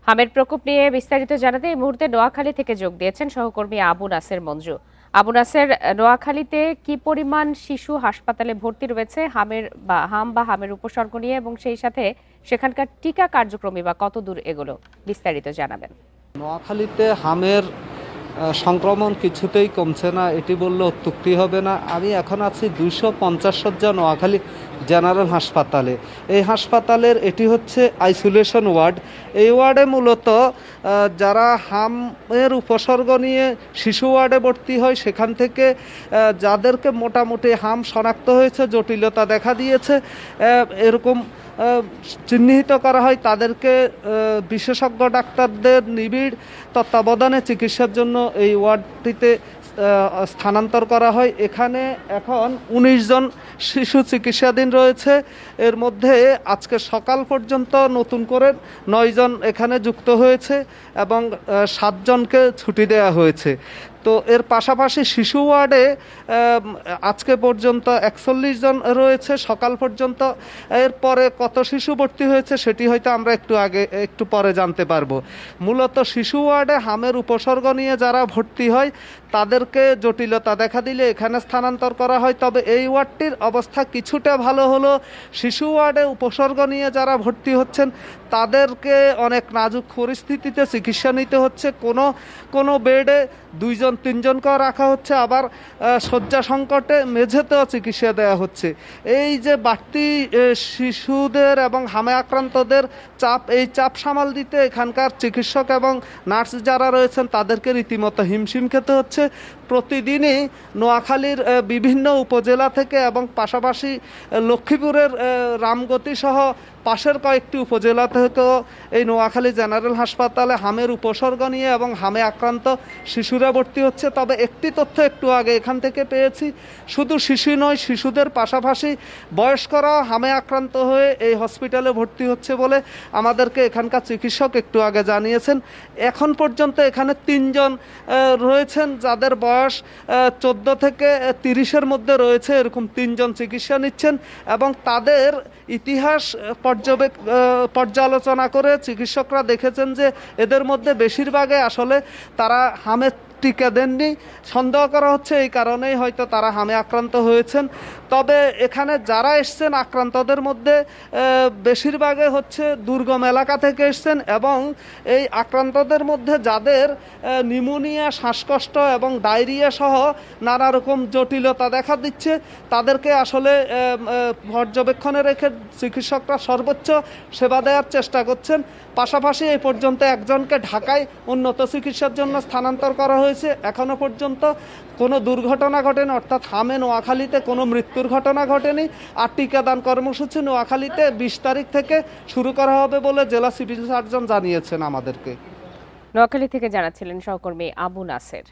হামের প্রকোপ নিয়ে বিস্তারিত জানাতে এই মুহূর্তে নোয়াখালী থেকে যোগ দিয়েছেন সহকর্মী আবু নাসের মঞ্জু। আবু নাসের, নোয়াখালীতে কি পরিমাণ শিশু হাসপাতালে ভর্তি রয়েছে হামের উপসর্গ নিয়ে, এবং সেই সাথে সেখানকার টিকা কার্যক্রমই বা কত দূর এগোলো, বিস্তারিত জানাবেন। নোয়াখালীতে হামের সংক্রমণ কিছুতেই কমছে না, এটি বললে অত্যুক্তি হবে না। আমি এখন আছি 250 শয্যা নোয়াখালী জেনারেল হাসপাতালে। এই হাসপাতালের এটি হচ্ছে আইসোলেশন ওয়ার্ড। এই ওয়ার্ডে মূলত যারা হামের উপসর্গ নিয়ে শিশু ওয়ার্ডে ভর্তি হয়, সেখান থেকে যাদেরকে মোটামুটি হাম শনাক্ত হয়েছে, জটিলতা দেখা দিয়েছে, এরকম চিহ্নিত করা হয়, তাদেরকে বিশেষজ্ঞ ডাক্তারদের নিবিড় তত্ত্বাবধানে চিকিৎসার জন্য এই ওয়ার্ডটিতে স্থানান্তর করা হয়। এখানে এখন 19 জন শিশু চিকিৎসাধীন রয়েছে। এর মধ্যে আজকে সকাল পর্যন্ত নতুন করে 9 জন এখানে যুক্ত হয়েছে এবং 7 জনকে ছুটি দেওয়া হয়েছে। তো এর পাশাপাশি শিশু ওয়ার্ডে আজকে পর্যন্ত 41 জন রয়েছে সকাল পর্যন্ত। এরপরে কত শিশু ভর্তি হয়েছে সেটি হয়তো আমরা একটু পরে জানতে পারবো। মূলত শিশু ওয়ার্ডে হামের উপসর্গ নিয়ে যারা ভর্তি হয় তাদেরকে জটিলতা দেখা দিলে এখানে স্থানান্তর করা হয়। তবে এই ওয়ার্ডটির অবস্থা কিছুটা ভালো হলো। শিশু ওয়ার্ডে উপসর্গ নিয়ে যারা ভর্তি হচ্ছেন তাদেরকে অনেক নাজুক পরিস্থিতিতে চিকিৎসা নিতে হচ্ছে। কোনো বেডে 2 জন 3 জনকেও রাখা হচ্ছে, আবার শয্যা সংকটে মেঝেতেও চিকিৎসা দেওয়া হচ্ছে। এই যে বাড়তি শিশুদের এবং হামে আক্রান্তদের চাপ, এই চাপ সামাল দিতে এখানকার চিকিৎসক এবং নার্স যারা রয়েছেন তাদেরকে রীতিমতো হিমশিম খেতে হচ্ছে। প্রতিদিনই নোয়াখালীর বিভিন্ন উপজেলা থেকে এবং পাশাপাশি লক্ষ্মীপুরের রামগতি সহ পাশের কয়েকটি উপজেলা থেকেও এই নোয়াখালী জেনারেল হাসপাতালে হামের উপসর্গ নিয়ে এবং হামে আক্রান্ত শিশুরা ভর্তি হচ্ছে। তবে একটি তথ্য একটু আগে এখান থেকে পেয়েছি, শুধু শিশু নয়, শিশুদের পাশাপাশি বয়স্করাও হামে আক্রান্ত হয়ে এই হসপিটালে ভর্তি হচ্ছে বলে আমাদেরকে এখানকার চিকিৎসক একটু আগে জানিয়েছেন। এখন পর্যন্ত এখানে 3 জন রয়েছেন যাদের বয়স 14 থেকে 30-এর মধ্যে রয়েছে। এরকম 3 জন চিকিৎসা নিচ্ছেন এবং তাদের ইতিহাস পর্যালোচনা করে চিকিৎসকরা দেখেছেন যে এদের মধ্যে বেশিরভাগে আসলে তারা হামের টিকা দেননি। সন্দেহ করা হচ্ছে এই কারণেই হয়তো তারা হামে আক্রান্ত হয়েছেন। তবে এখানে যারা এসছেন আক্রান্তদের মধ্যে বেশিরভাগে হচ্ছে দুর্গম এলাকা থেকে এসছেন এবং এই আক্রান্তদের মধ্যে যাদের নিউমোনিয়া, শ্বাসকষ্ট এবং ডায়রিয়া সহ নানা রকম জটিলতা দেখা দিচ্ছে তাদেরকে আসলে পর্যবেক্ষণে রেখে চিকিৎসকরা সর্বোচ্চ সেবা দেওয়ার চেষ্টা করছেন। পাশাপাশি এই পর্যন্ত একজনকে ঢাকায় উন্নত চিকিৎসার জন্য স্থানান্তর করা হয়েছে। এখনো পর্যন্ত কোনো দুর্ঘটনা ঘটেনি, অর্থাৎ হামে নোয়াখালীতে কোনো মৃত্যুর ঘটনা ঘটেনি। আর টিকাদান কর্মসূচি নোয়াখালীতে 20 তারিখ থেকে শুরু করা হবে বলে জেলা সিভিল সার্জন জানিয়েছেন আমাদেরকে। নোয়াখালী থেকে জানাচ্ছিলেন সহকর্মী আবু নাসের।